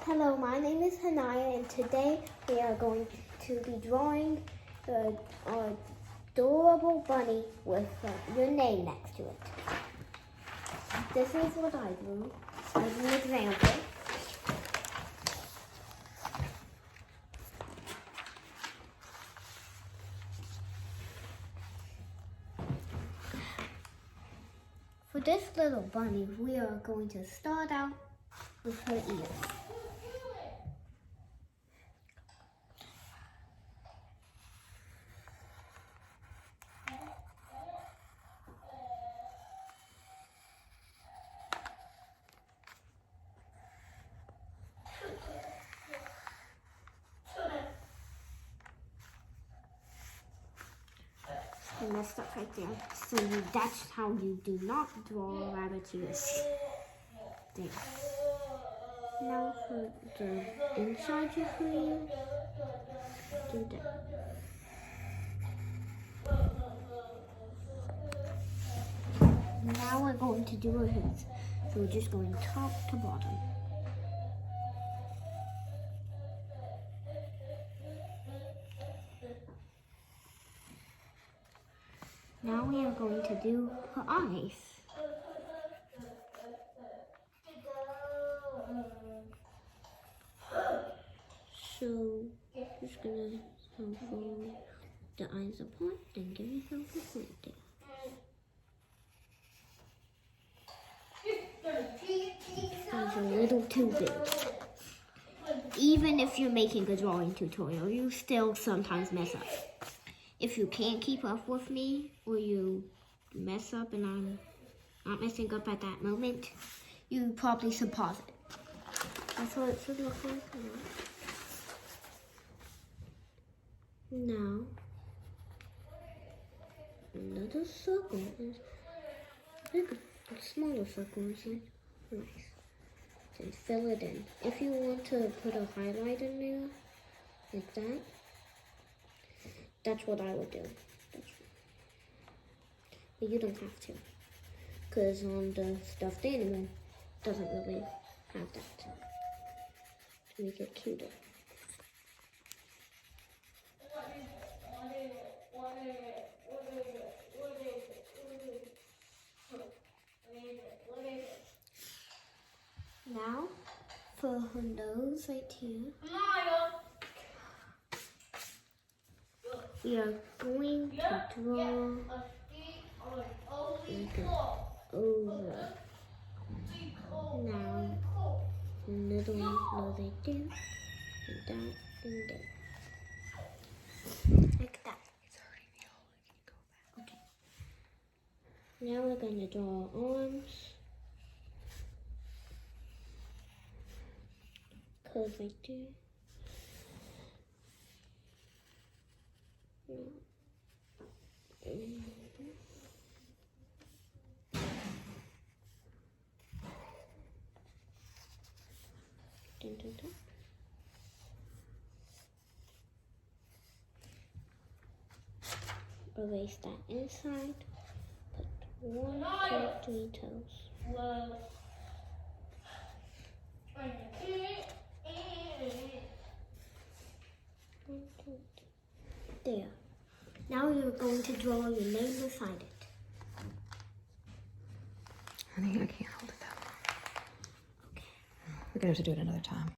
Hello, my name is Haniah, and today we are going to be drawing the adorable bunny with your name next to it. This is what I drew as an example. For this little bunny, we are going to start out with her ears. I messed up right there. So that's how you do not draw a rabbit's ears. There. Now for the inside of your ear, do that. Now we're going to do her head. So we're just going top to bottom. Now we are going to do her eyes. So, just gonna fold the eyes apart and give yourself a point there. That's a little too big. Even if you're making a drawing tutorial, you still sometimes mess up. If you can't keep up with me, or you mess up and I'm not messing up at that moment, you probably should pause it. That's what it should look like now. Now, another circle is bigger, a smaller circle is nice. And fill it in. If you want to put a highlight in there, like that, that's what I would do. But you don't have to, because on the stuffed animal, doesn't really have that to make it cuter. Now, for her nose right here, we are going to draw like an oval. Now, little nose right there, and that, and there. Like that. Okay. Now we're going to draw arms. Curve right there. Erase that inside. Put 1, 2, 3 toes. There. Now you're going to draw your name beside it. I think I can't hold it that long. Okay. We're going to have to do it another time.